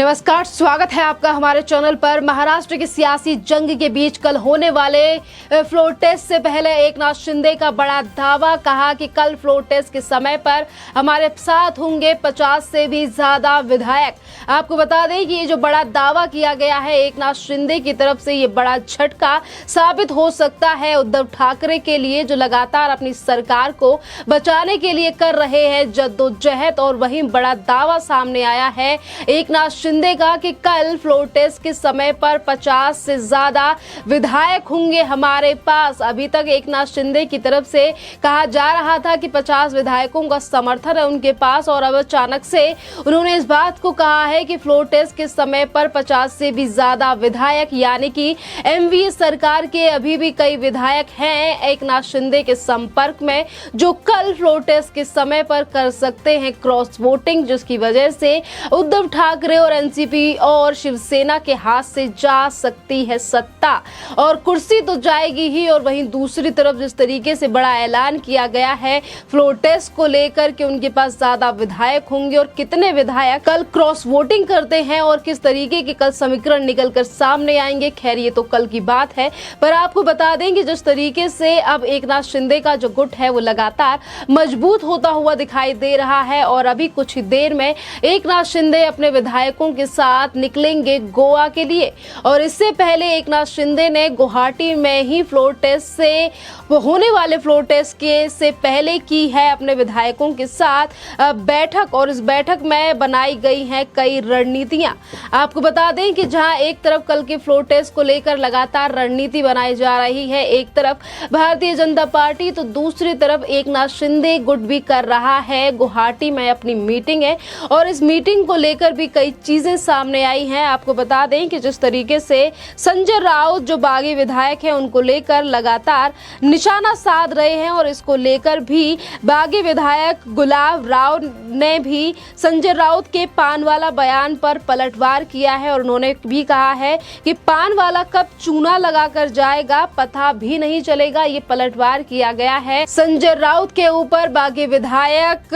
नमस्कार, स्वागत है आपका हमारे चैनल पर। महाराष्ट्र की सियासी जंग के बीच कल होने वाले फ्लोर टेस्ट से पहले एकनाथ शिंदे का बड़ा दावा, कहा कि कल फ्लोर टेस्ट के समय पर हमारे साथ होंगे 50 से भी ज्यादा विधायक। आपको बता दें कि ये जो बड़ा दावा किया गया है एकनाथ शिंदे की तरफ से, ये बड़ा झटका साबित हो सकता है उद्धव ठाकरे के लिए, जो लगातार अपनी सरकार को बचाने के लिए कर रहे हैं जद्दोजहद। और वहीं बड़ा दावा सामने आया है एकनाथ शिंदे का कि कल फ्लोर टेस्ट के समय पर 50 से ज्यादा विधायक होंगे हमारे पास। अभी तक एकनाथ शिंदे की तरफ से कहा जा रहा था कि 50 विधायकों का समर्थन है उनके पास, और अब अचानक से उन्होंने इस बात को कहा है कि फ्लोर टेस्ट के समय पर 50 से भी ज्यादा विधायक, यानी कि एमवीए सरकार के अभी भी कई विधायक हैं एकनाथ शिंदे के संपर्क में, जो कल फ्लोर टेस्ट के समय पर कर सकते हैं क्रॉस वोटिंग, जिसकी वजह से उद्धव ठाकरे और एनसीपी और शिवसेना के हाथ से जा सकती है सत्ता, और कुर्सी तो जाएगी ही। और वहीं दूसरी तरफ जिस तरीके से बड़ा ऐलान किया गया है फ्लोर टेस्ट को लेकर कि उनके पास ज्यादा विधायक होंगे, और कितने विधायक कल क्रॉस वोटिंग करते हैं और किस तरीके के कल समीकरण निकलकर सामने आएंगे, खैर ये तो कल की बात है। पर आपको बता दें कि जिस तरीके से अब एकनाथ शिंदे का जो गुट है वो लगातार मजबूत होता हुआ दिखाई दे रहा है, और अभी कुछ ही देर में एकनाथ शिंदे अपने विधायकों के साथ निकलेंगे गोवा के लिए। और इससे पहले एकनाथ शिंदे ने गुवाहाटी में ही फ्लोर टेस्ट से होने वाले फ्लोर टेस्ट के से पहले की है अपने विधायकों के साथ बैठक, और इस बैठक में बनाई गई हैं कई रणनीतियां। आपको बता दें कि जहां एक तरफ कल के फ्लोर टेस्ट को लेकर लगातार रणनीति बनाई जा रही है, एक तरफ भारतीय जनता पार्टी तो दूसरी तरफ एकनाथ शिंदे गुट भी कर रहा है गुवाहाटी में अपनी मीटिंग है, और इस मीटिंग को लेकर भी कई चीजें सामने आई हैं। आपको बता दें कि जिस तरीके से संजय राउत जो बागी विधायक हैं उनको लेकर लगातार निशाना साध रहे हैं, और इसको लेकर भी बागी विधायक गुलाब राव ने भी संजय राउत के पान वाला बयान पर पलटवार किया है, और उन्होंने भी कहा है कि पान वाला कब चूना लगाकर जाएगा पता भी नहीं चलेगा। ये पलटवार किया गया है संजय राउत के ऊपर बागी विधायक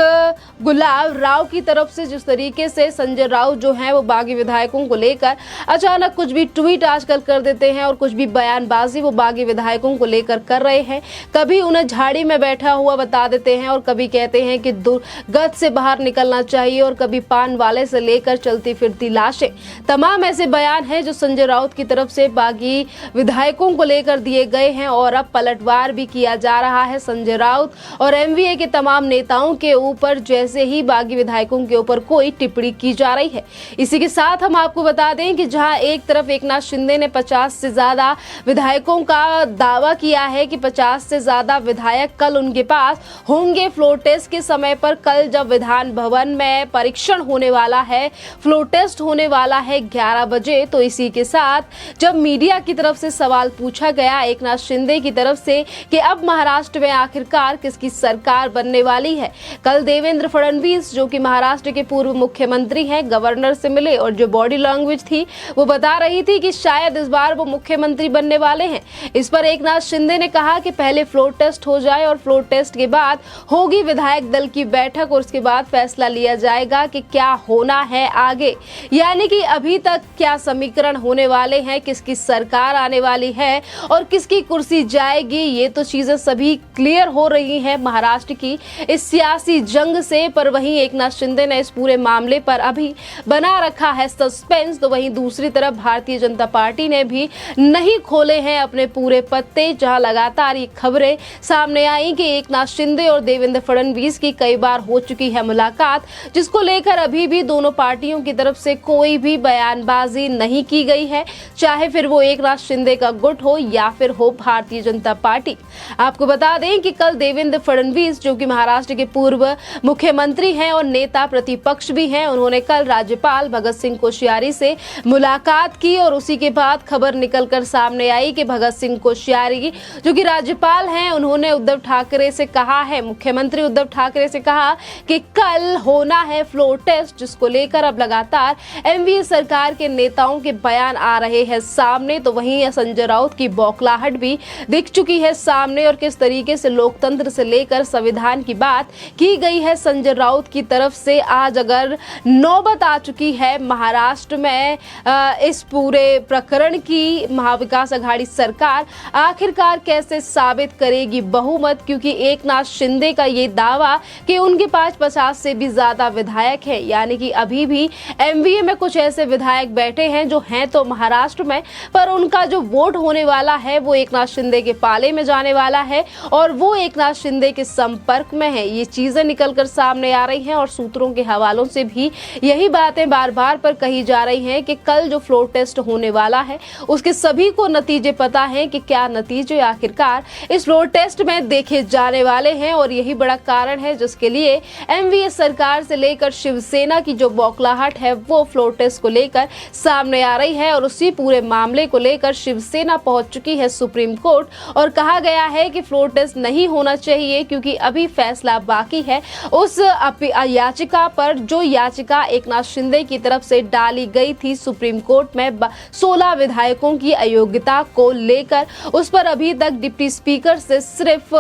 गुलाब राव की तरफ से। जिस तरीके से संजय राउत जो है वो बागी विधायकों को लेकर अचानक कुछ भी ट्वीट आजकल कर देते हैं, और कुछ भी बयानबाजी वो बागी विधायकों को लेकर कर रहे हैं। कभी उन्हें झाड़ी में बैठा हुआ बता देते हैं, और कभी कहते हैं कि गद से बाहर निकलना चाहिए, और कभी पान वाले से लेकर चलती फिरती लाशें। तमाम ऐसे बयान हैं जो संजय राउत की तरफ से बागी विधायकों को लेकर दिए गए हैं, और अब पलटवार भी किया जा रहा है संजय राउत और एमवीए के तमाम नेताओं के ऊपर, जैसे ही बागी विधायकों के ऊपर कोई टिप्पणी की जा रही है। इसी के साथ हम आपको बता दें कि जहां एक तरफ एकनाथ शिंदे ने 50 से ज्यादा विधायकों का दावा किया है कि 50 से ज्यादा विधायक कल उनके पास होंगे फ्लोर टेस्ट के समय पर। कल जब विधान भवन में परीक्षण होने वाला है, फ्लोर टेस्ट होने वाला है 11 बजे, तो इसी के साथ जब मीडिया की तरफ से सवाल पूछा गया एकनाथ शिंदे की तरफ से कि अब महाराष्ट्र में आखिरकार किसकी सरकार बनने वाली है, कल देवेंद्र फडणवीस जो कि महाराष्ट्र के पूर्व मुख्यमंत्री हैं गवर्नर से मिले, और जो बॉडी लैंग्वेज थी वो बता रही थी कि शायद इस बार वो मुख्यमंत्री बनने वाले हैं। इस पर एकनाथ शिंदे ने कहा कि पहले फ्लोर टेस्ट हो जाए, और फ्लोर टेस्ट के बाद होगी विधायक दल की बैठक, और उसके बाद फैसला लिया जाएगा कि क्या होना है आगे। यानी कि अभी तक क्या समीकरण होने वाले हैं, किसकी सरकार आने वाली है और किसकी कुर्सी जाएगी, ये तो चीजें सभी क्लियर हो रही हैं महाराष्ट्र की इस सियासी जंग से। पर वहीं एकनाथ शिंदे ने इस पूरे मामले पर अभी बना रखा है सस्पेंस, तो वहीं दूसरी तरफ भारतीय जनता पार्टी ने भी नहीं खोले हैं अपने पूरे पत्ते, जहां लगातार ये खबरें सामने आई कि एकनाथ शिंदे और देवेंद्र फडणवीस की कई बार हो चुकी है मुलाकात, जिसको लेकर अभी भी दोनों पार्टियों की तरफ से कोई भी बयानबाजी नहीं की गई है, चाहे फिर वो एकनाथ शिंदे का गुट हो या फिर हो भारतीय जनता पार्टी। आपको बता दें कि कल देवेंद्र फडणवीस जो कि महाराष्ट्र के पूर्व मुख्यमंत्री हैं और नेता प्रतिपक्ष भी हैं, उन्होंने कल राज्यपाल भगत सिंह कोश्यारी से मुलाकात की, और उसी के बाद खबर निकलकर सामने आई कि भगत सिंह कोश्यारी जो कि राज्यपाल हैं, उन्होंने उद्धव ठाकरे से कहा है, मुख्यमंत्री उद्धव ठाकरे से कहा कि कल होना है फ्लोर टेस्ट, जिसको लेकर अब लगातार एमवीए सरकार के नेताओं के बयान आ रहे हैं सामने। तो वहीं संजय राउत की बौखलाहट भी दिख चुकी है सामने, और किस तरीके से लोकतंत्र से लेकर संविधान की बात की गई है संजय राउत की तरफ से। आज अगर नौबत आ चुकी है महाराष्ट्र में इस पूरे प्रकरण की महाविकास आघाड़ी सरकार आखिरकार कैसे साबित करेगी बहुमत, क्योंकि एकनाथ शिंदे का ये दावा कि उनके पास 50 से भी ज्यादा विधायक हैं, यानी कि अभी भी एमवीए में कुछ ऐसे विधायक बैठे हैं जो हैं तो महाराष्ट्र में, पर उनका जो वोट होने वाला है वो एकनाथ शिंदे के पाले में जाने वाला है और वो एकनाथ शिंदे के संपर्क में है। ये चीजें निकलकर सामने आ रही हैं और सूत्रों के हवालों से भी यही बातें बार बार पर कही जा रही हैं कि कल जो फ्लोर टेस्ट होने वाला है उसके सभी को नतीजे पता हैं कि क्या नतीजे आखिरकार इस फ्लोर टेस्ट में देखे जाने वाले हैं। और यही बड़ा कारण है जिसके लिए एमवीए सरकार से लेकर शिवसेना की जो बौखलाहट है वो फ्लोर टेस्ट को लेकर सामने आ रही है और उसी पूरे मामले को लेकर शिवसेना पहुंच चुकी है सुप्रीम कोर्ट और कहा गया है कि फ्लोर टेस्ट नहीं होना चाहिए क्योंकि अभी फैसला बाकी है उस याचिका पर, जो याचिका एकनाथ शिंदे की तरफ से डाली गई थी सुप्रीम कोर्ट में 16 विधायकों की अयोग्यता को लेकर। उस पर अभी तक डिप्टी स्पीकर से सिर्फ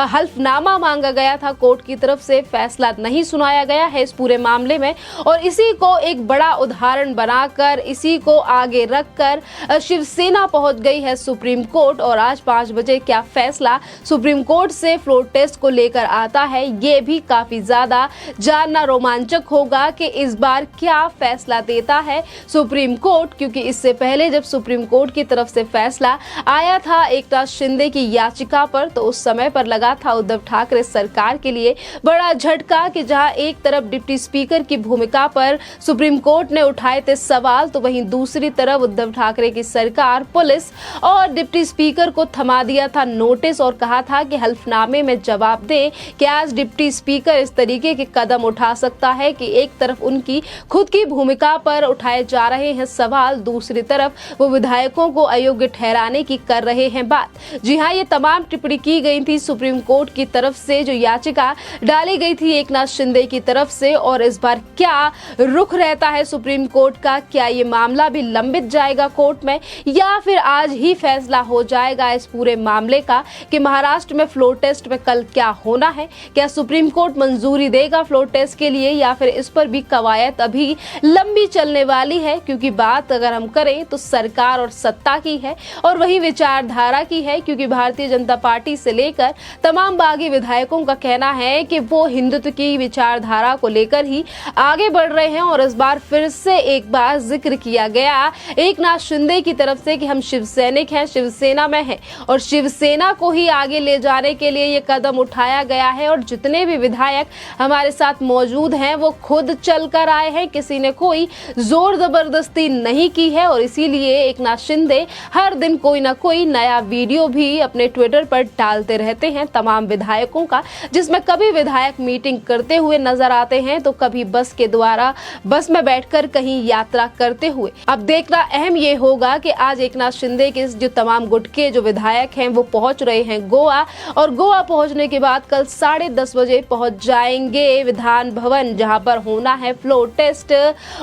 हल्फनामा मांगा गया था, कोर्ट की तरफ से फैसला नहीं सुनाया गया है इस पूरे मामले में और इसी को एक बड़ा उदाहरण बनाकर, इसी को आगे रखकर शिवसेना पहुंच गई है सुप्रीम कोर्ट। और आज 5 बजे क्या फैसला सुप्रीम कोर्ट से फ्लोर टेस्ट को लेकर आता है ये भी काफी ज्यादा जानना रोमांचक होगा कि इस बार क्या फैसला देता है सुप्रीम कोर्ट, क्योंकि इससे पहले जब सुप्रीम कोर्ट की तरफ से फैसला आया था एकनाथ शिंदे की याचिका पर तो उस समय पर लगा था उद्धव ठाकरे सरकार के लिए बड़ा झटका कि जहां एक तरफ डिप्टी स्पीकर की भूमिका पर सुप्रीम कोर्ट ने उठाए थे सवाल तो वहीं दूसरी तरफ उद्धव ठाकरे की सरकार, पुलिस और डिप्टी स्पीकर को थमा दिया था नोटिस और कहा था कि हल्फनामे में जवाब दें कि आज डिप्टी स्पीकर इस तरीके के कदम उठा सकता है कि एक तरफ उनकी खुद की भूमिका पर उठाए जा रहे हैं सवाल, दूसरी तरफ वो विधायकों को अयोग्य ठहराने की कर रहे हैं बात। जी हाँ, ये तमाम टिप्पणी की गई थी सुप्रीम कोर्ट की तरफ से, जो याचिका डाली गई थी एकनाथ शिंदे की तरफ से। और इस बार क्या रुख रहता है सुप्रीम कोर्ट का, क्या ये मामला भी लंबित जाएगा कोर्ट में या फिर आज ही फैसला हो जाएगा इस पूरे मामले का कि महाराष्ट्र में फ्लोर टेस्ट में कल क्या होना है, क्या सुप्रीम कोर्ट मंजूरी देगा फ्लोर टेस्ट के लिए या फिर इस पर भी कवायद अभी लंबी चलने वाली है। क्योंकि बात अगर हम करें तो सरकार और सत्ता की है और वही विचारधारा की है, क्योंकि भारतीय जनता पार्टी से लेकर तमाम बागी विधायकों का कहना है कि वो हिंदुत्व की विचारधारा को लेकर ही आगे बढ़ रहे हैं। और इस बार फिर से एक बार जिक्र किया गया एकनाथ शिंदे की तरफ से कि हम शिवसैनिक हैं, शिवसेना में हैं और शिवसेना को ही आगे ले जाने के लिए ये कदम उठाया गया है। और जितने भी विधायक हमारे साथ मौजूद हैं वो खुद चल कर आए हैं, किसी ने कोई जोर जबरदस्ती नहीं की है। और इसीलिए एकनाथ शिंदे हर दिन कोई ना कोई नया वीडियो भी अपने ट्विटर पर डालते रहते हैं तमाम विधायकों का, जिसमें कभी विधायक मीटिंग करते हुए नजर आते हैं तो कभी बस के द्वारा बस में बैठकर कहीं यात्रा करते हुए। अब देखना अहम ये होगा कि आज एकनाथ शिंदे के जो तमाम गुट के जो विधायक हैं वो पहुंच रहे हैं गोवा और गोवा पहुंचने के बाद कल 10:30 बजे पहुंच जाएंगे विधान भवन जहां पर होना है फ्लोर टेस्ट।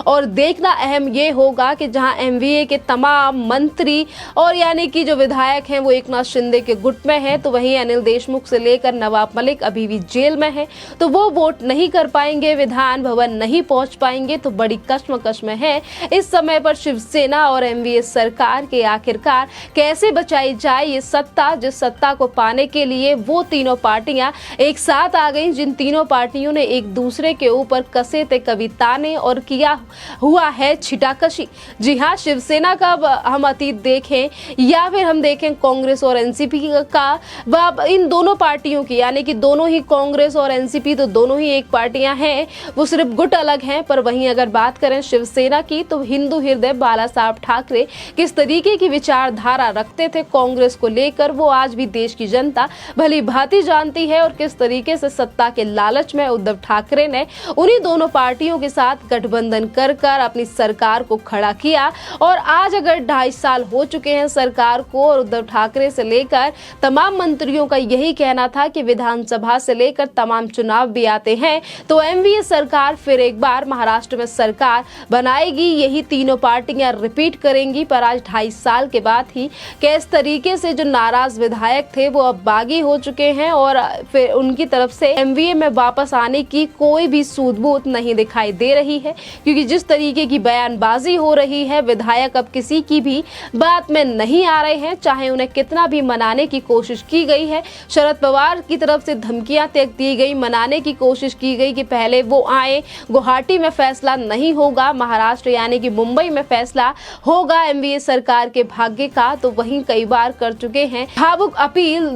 और देखना अहम ये होगा कि जहां एमवीए के तमाम मंत्री और यानी कि जो विधायक हैं वो एकनाथ शिंदे के गुट में है, तो वहीं अनिल देशमुख से लेकर नवाब मलिक अभी भी जेल में है तो वो वोट नहीं कर पाएंगे, विधान भवन नहीं पहुंच पाएंगे। तो बड़ी कश्मकश में है इस समय पर शिवसेना और एमवीए सरकार के आखिरकार कैसे बचाई जाए ये सत्ता, जिस सत्ता को पाने के लिए वो तीनों पार्टियां एक साथ आ गई, जिन तीनों पार्टियों ने एक दूसरे के ऊपर कसे थे कभी ताने और किया हुआ है छिटाकशी। जी हाँ, शिवसेना का हम अतीत देखें या फिर हम देखें कांग्रेस और एनसीपी का, इन दोनों पार्टियों की यानी कि दोनों ही कांग्रेस और एनसीपी तो दोनों ही एक पार्टियां हैं, वो सिर्फ गुट अलग हैं। पर वहीं अगर बात करें शिवसेना की तो हिंदू हृदय बाला साहब ठाकरे किस तरीके की विचारधारा रखते थे कांग्रेस को लेकर वो आज भी देश की जनता भली भांति जानती है और किस तरीके से सत्ता के लालच में उद्धव ठाकरे ने उन्हीं दोनों पार्टियों के साथ गठबंधन कर अपनी सरकार को खड़ा किया। और आज अगर 2.5 साल हो चुके हैं सरकार को और उद्धव ठाकरे से लेकर तमाम मंत्रियों का यही कहना था कि विधानसभा से लेकर तमाम चुनाव भी आते हैं तो एमवीए सरकार फिर एक बार महाराष्ट्र में सरकार बनाएगी, यही तीनों पार्टियां रिपीट करेंगी। पर आज 2.5 साल के बाद ही किस तरीके से जो नाराज विधायक थे वो अब बागी हो चुके हैं और फिर उनकी तरफ से एमवीए में वापस आने की कोई भी सूझबूझ नहीं दिखाई दे रही है, क्योंकि जिस तरीके की बयानबाजी हो रही है, विधायक अब किसी की भी बात में नहीं आ रहे हैं, चाहे उन्हें कितना भी मनाने की कोशिश की गई है। शरद पवार की तरफ से धमकियां तक दी गई, मनाने की कोशिश की गई कि पहले वो आए, गुवाहाटी में फैसला नहीं होगा, महाराष्ट्र यानी कि मुंबई में फैसला होगा एमवीए सरकार के भाग्य का, तो वहीं कई बार कर चुके हैं भावुक अपील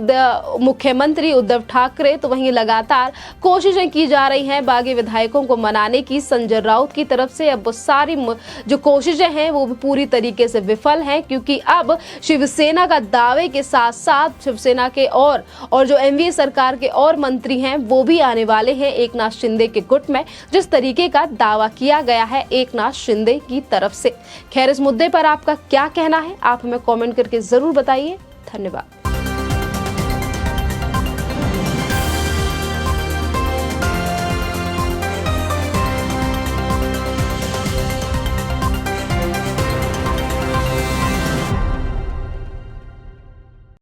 मुख्यमंत्री उद्धव ठाकरे। तो वहीं लगातार कोशिशें की जा रही हैं बागी विधायकों को मनाने की संजय राउत की तरफ से। अब वो सारी जो कोशिशें हैं वो पूरी तरीके से विफल हैं, क्योंकि अब शिवसेना का दावे के साथ साथ शिवसेना के और जो एमवीए सरकार के और मंत्री हैं वो भी आने वाले हैं एकनाथ शिंदे के गुट में, जिस तरीके का दावा किया गया है एकनाथ शिंदे की तरफ से। खैर, इस मुद्दे पर आपका क्या कहना है, आप हमें कमेंट करके जरूर बताइए। धन्यवाद।